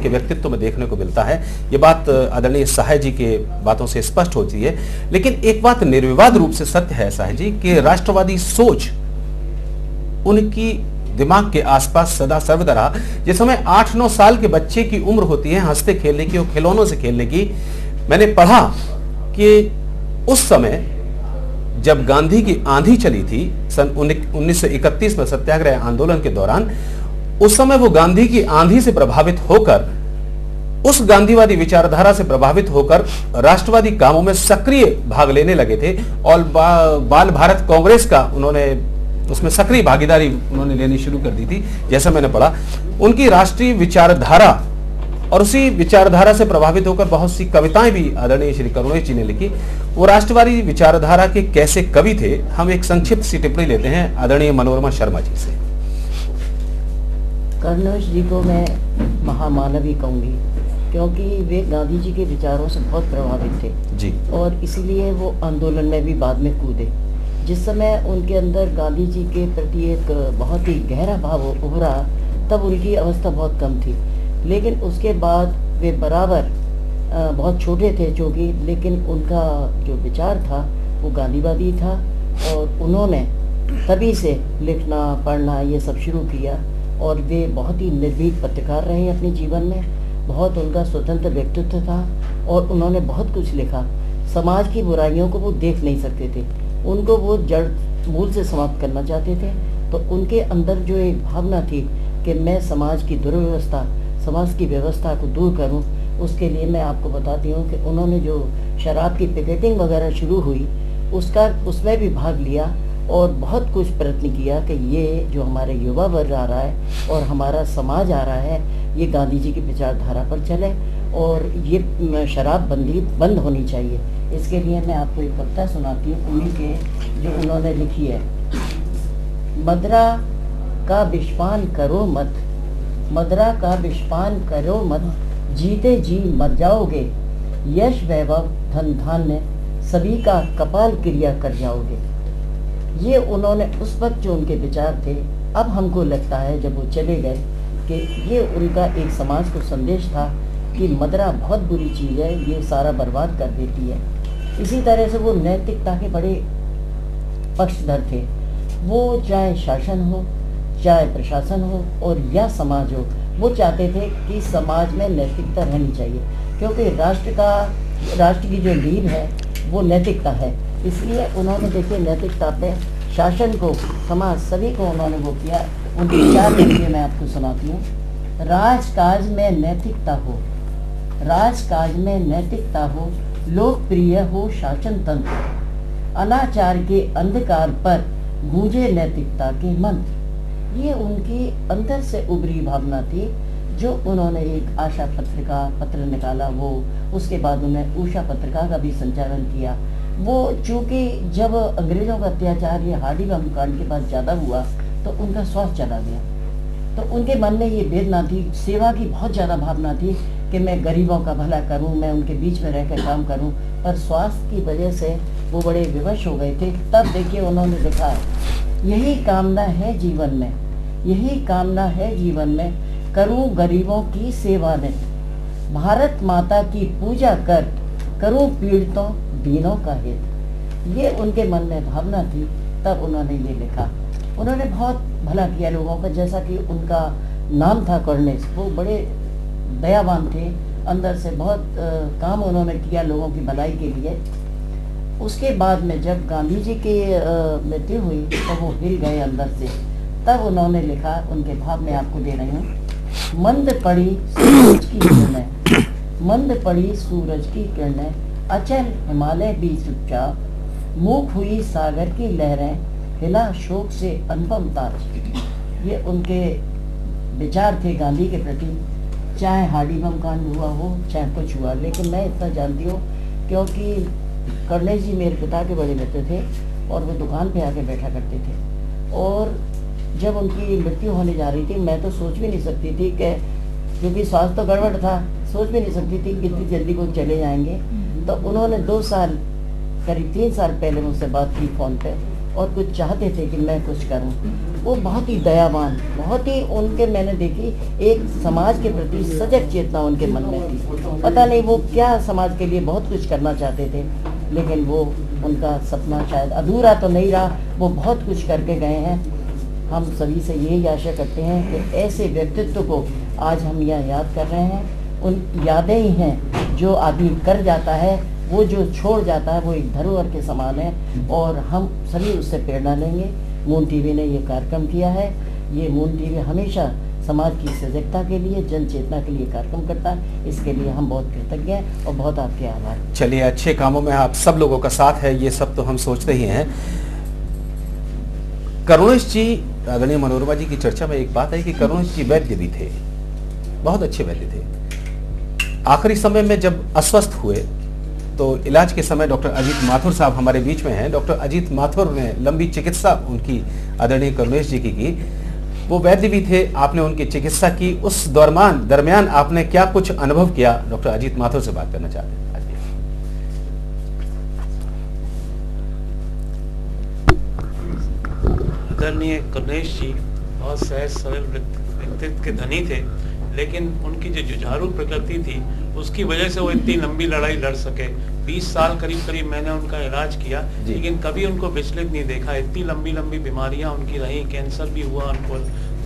के व्यक्तित्व में देखने को मिलता है। ये बात आदरणीय सहाय जी के बातों से स्पष्ट होती है। लेकिन एक बात निर्विवाद रूप से सत्य है सहाय जी कि राष्ट्रवादी सोच उनकी दिमाग के आसपास सदा सर्वदा रहा। जिस समय 8-9 साल के बच्चे की उम्र होती है हंसते खेलने की और खिलौनों से खेलने की, मैंने पढ़ा कि उस समय जब गांधी की आंधी चली थी सन 1931 में सत्याग्रह आंदोलन के दौरान, उस समय वो गांधी की आंधी से प्रभावित होकर, उस गांधीवादी विचारधारा से प्रभावित होकर राष्ट्रवादी कामों में सक्रिय भाग लेने लगे थे और बाल भारत कांग्रेस का उन्होंने उसमें सक्रिय भागीदारी उन्होंने लेनी शुरू कर दी थी। जैसा मैंने पढ़ा, उनकी राष्ट्रीय विचारधारा और उसी विचारधारा से प्रभावित होकर बहुत सी कविताएं भी आदरणीय श्री करुणेश जी ने लिखी। वो राष्ट्रवादी विचारधारा के कैसे कवि थे, हम एक संक्षिप्त सी टिप्पणी लेते हैं आदरणीय मनोरमा शर्मा जी से। करुणेश जी को मैं महामानवी कहूँगी, क्योंकि वे गांधी जी के विचारों से बहुत प्रभावित थे जी, और इसलिए वो आंदोलन में भी बाद में कूदे। जिस समय उनके अंदर गांधी जी के प्रति एक बहुत ही गहरा भाव उभरा, तब उनकी अवस्था बहुत कम थी। लेकिन उसके बाद वे बराबर बहुत छोटे थे चूँकि, लेकिन उनका जो विचार था वो गांधीवादी था और उन्होंने तभी से लिखना पढ़ना ये सब शुरू किया। और वे बहुत ही निर्भीक पत्रकार रहे अपने जीवन में, बहुत उनका स्वतंत्र व्यक्तित्व था और उन्होंने बहुत कुछ लिखा। समाज की बुराइयों को वो देख नहीं सकते थे, उनको वो जड़ मूल से समाप्त करना चाहते थे। तो उनके अंदर जो एक भावना थी कि मैं समाज की दुर्व्यवस्था, समाज की व्यवस्था को दूर करूं, उसके लिए मैं आपको बताती हूँ कि उन्होंने जो शराब की पिकेटिंग वगैरह शुरू हुई उसमें भी भाग लिया और बहुत कुछ प्रयत्न किया कि ये जो हमारे युवा वर्ग आ रहा है और हमारा समाज आ रहा है, ये गांधी जी की विचारधारा पर चले और ये शराब बंदी बंद होनी चाहिए। इसके लिए मैं आपको एक कविता सुनाती हूँ उन्हीं के, जो उन्होंने लिखी है। मदरा का विषपान करो मत, मदरा का विषपान करो मत, जीते जी मर जाओगे, यश वैभव धन धान्य सभी का कपाल क्रिया कर जाओगे। ये उन्होंने उस वक्त जो उनके विचार थे, अब हमको लगता है जब वो चले गए कि ये उनका एक समाज को संदेश था कि मदरा बहुत बुरी चीज़ है, ये सारा बर्बाद कर देती है। इसी तरह से वो नैतिकता के बड़े पक्षधर थे। वो चाहे शासन हो, चाहे प्रशासन हो और या समाज हो, वो चाहते थे कि समाज में नैतिकता रहनी चाहिए, क्योंकि राष्ट्र की जो लीड है वो नैतिकता है। इसलिए उन्होंने देखिए नैतिकता पे शासन को, समाज सभी को उन्होंने वो किया। उनके विचार के लिए मैं आपको सुनाती हूँ। राजकाज में नैतिकता हो, राजकाज में नैतिकता हो, लोकप्रिय हो शासन तंत्र, अनाचार के अंधकार पर गूंजे नैतिकता के मंत्र। ये उनकी अंदर से उभरी भावना थी, जो उन्होंने एक आशा पत्रिका पत्र निकाला, वो उसके बाद उन्होंने उषा पत्रिका का भी संचालन किया। वो चूँकि जब अंग्रेज़ों का अत्याचार ये हार्डिंगम कांड के बाद ज़्यादा हुआ तो उनका स्वास्थ्य चला गया, तो उनके मन में ये वेदना थी, सेवा की बहुत ज़्यादा भावना थी कि मैं गरीबों का भला करूं, मैं उनके बीच में रहकर काम करूं, पर स्वास्थ्य की वजह से वो बड़े विवश हो गए थे। तब देखिए उन्होंने लिखा, यही कामना है जीवन में, यही कामना है जीवन में, करूं गरीबों की सेवा में, भारत माता की पूजा कर, करूं पीड़ितों दीनों का हित। ये उनके मन में भावना थी, तब उन्होंने ये लिखा। उन्होंने बहुत भला किया लोगों का, जैसा कि उनका नाम था करुणेश, वो बड़े दयावान थे, अंदर से बहुत काम उन्होंने किया लोगों की भलाई के लिए। उसके बाद में जब गांधी जी की मृत्यु हुई तो वो हिल गए अंदर से। तब उन्होंने लिखा, उनके भाव में आपको दे रही हूँ। मंद पड़ी सूरज की किरणें, मंद पड़ी सूरज की किरणें, अचल हिमालय भी चुपचाप, मूक हुई सागर की लहरें, हिला शोक से अनुपम ताज। ये उनके विचार थे गांधी के प्रति, चाहे हार्डिंगम कांड हुआ हो, चाहे कुछ हुआ। लेकिन मैं इतना जानती हूँ क्योंकि करुणेश जी मेरे पिता के बड़े मित्र थे और वो दुकान पे आके बैठा करते थे। और जब उनकी मृत्यु होने जा रही थी, मैं तो सोच भी नहीं सकती थी कि, क्योंकि स्वास्थ्य तो गड़बड़ था, सोच भी नहीं सकती थी कितनी जल्दी वो चले जाएंगे। तो उन्होंने 2 साल, करीब 3 साल पहले मुझसे बात की फ़ोन पे, और कुछ चाहते थे कि मैं कुछ करूं। वो बहुत ही दयावान, बहुत ही उनके मैंने देखी एक समाज के प्रति सजग चेतना उनके मन में थी। पता नहीं वो क्या समाज के लिए बहुत कुछ करना चाहते थे, लेकिन वो उनका सपना शायद अधूरा तो नहीं रहा, वो बहुत कुछ करके गए हैं। हम सभी से यही आशा करते हैं कि ऐसे व्यक्तित्व को आज हम यहाँ याद कर रहे हैं। उन यादें ही हैं जो आदमी कर जाता है, वो जो छोड़ जाता है वो एक धरोहर के समान है, और हम सभी उससे प्रेरणा लेंगे। मून टीवी ने ये कार्यक्रम किया है। ये मून टीवी हमेशा समाज की सजगता के लिए, जन चेतना के लिए कार्यक्रम करता है। इसके लिए हम बहुत कृतज्ञ हैं और बहुत आपके आभार। चलिए, अच्छे कामों में आप सब लोगों का साथ है, ये सब तो हम सोचते ही हैं। करुणेश जी, आदरणीय मनोरमा जी की चर्चा में एक बात है कि करुणेश जी वैद्य भी थे, बहुत अच्छे वैद्य थे। आखिरी समय में जब अस्वस्थ हुए तो इलाज के समय डॉक्टर अजीत माथुर साहब हमारे बीच में हैं। डॉक्टर अजीत माथुर ने लंबी चिकित्सा उनकी आदरणीय करुणेश जी की। वो वैद्य भी थे, आपने उनकी चिकित्सा की। उस दरमियान आपने क्या कुछ अनुभव किया? डॉक्टर अजीत माथुर से बात करना चाहते हैं। आदरणीय करुणेश जी बहुत सहज सरल व्यक्तित्व के धनी थे, लेकिन उनकी जो जुझारू प्रकृति थी उसकी वजह से वो इतनी लंबी लड़ाई लड़ सके। 20 साल करीब मैंने उनका इलाज किया, लेकिन कभी उनको विचलित नहीं देखा। इतनी लंबी बीमारियां उनकी रही, कैंसर भी हुआ उनको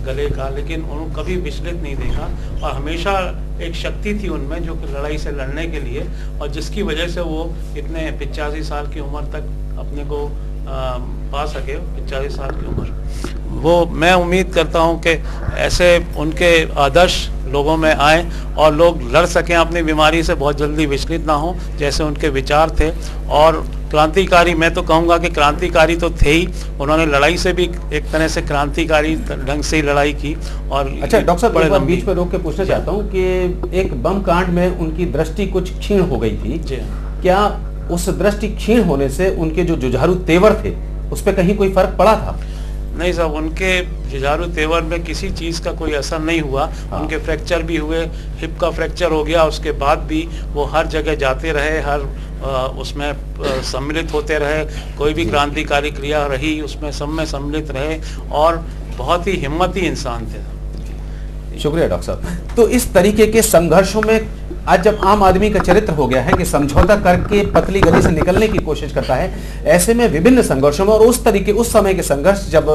गले का, लेकिन उनको कभी विचलित नहीं देखा। और हमेशा एक शक्ति थी उनमें जो कि लड़ाई से लड़ने के लिए, और जिसकी वजह से वो इतने 85 साल की उम्र तक अपने को पा सके। 85 साल की उम्र वो, मैं उम्मीद करता हूं कि ऐसे उनके आदर्श लोगों में आए और लोग लड़ सकें अपनी बीमारी से, बहुत जल्दी विचलित ना हो जैसे उनके विचार थे। और क्रांतिकारी, मैं तो कहूँगा कि क्रांतिकारी तो थे ही, उन्होंने लड़ाई से भी एक तरह से क्रांतिकारी ढंग से ही लड़ाई की। और अच्छा डॉक्टर साहब, मैं बीच में रोक के पूछना चाहता हूँ कि एक बम कांड में उनकी दृष्टि कुछ क्षीण हो गई थी, क्या उस दृष्टि क्षीण होने से उनके जो जुझारू तेवर थे उस पर कहीं कोई फर्क पड़ा था? नहीं साहब, उनके जुझारू तेवर में किसी चीज़ का कोई असर नहीं हुआ। उनके फ्रैक्चर भी हुए, हिप का फ्रैक्चर हो गया, उसके बाद भी वो हर जगह जाते रहे, हर उसमें सम्मिलित होते रहे। कोई भी क्रांतिकारी क्रिया रही उसमें सब में सम्मिलित रहे, और बहुत ही हिम्मती इंसान थे। शुक्रिया डॉक्टर साहब। तो इस तरीके के संघर्षों में आज जब आम आदमी का चरित्र हो गया है कि समझौता करके पतली गली से निकलने की कोशिश करता है, ऐसे में विभिन्न संघर्षों में, और उस समय के संघर्ष जब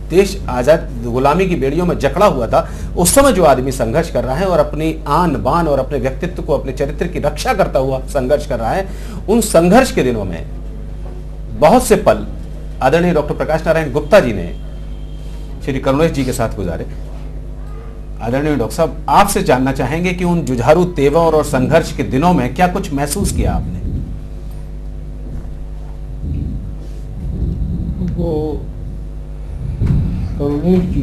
देश आजाद गुलामी की बेड़ियों में जकड़ा हुआ था, उस समय जो आदमी संघर्ष कर रहा है और अपनी आन बान और अपने व्यक्तित्व को, अपने चरित्र की रक्षा करता हुआ संघर्ष कर रहा है, उन संघर्ष के दिनों में बहुत से पल आदरणीय डॉक्टर प्रकाश नारायण गुप्ता जी ने श्री करुणेश जी के साथ गुजारे। आदरणीय डॉक्टर साहब, आपसे जानना चाहेंगे कि उन जुझारू तेवर और संघर्ष के दिनों में क्या कुछ महसूस किया आपने? वो करुणेश जी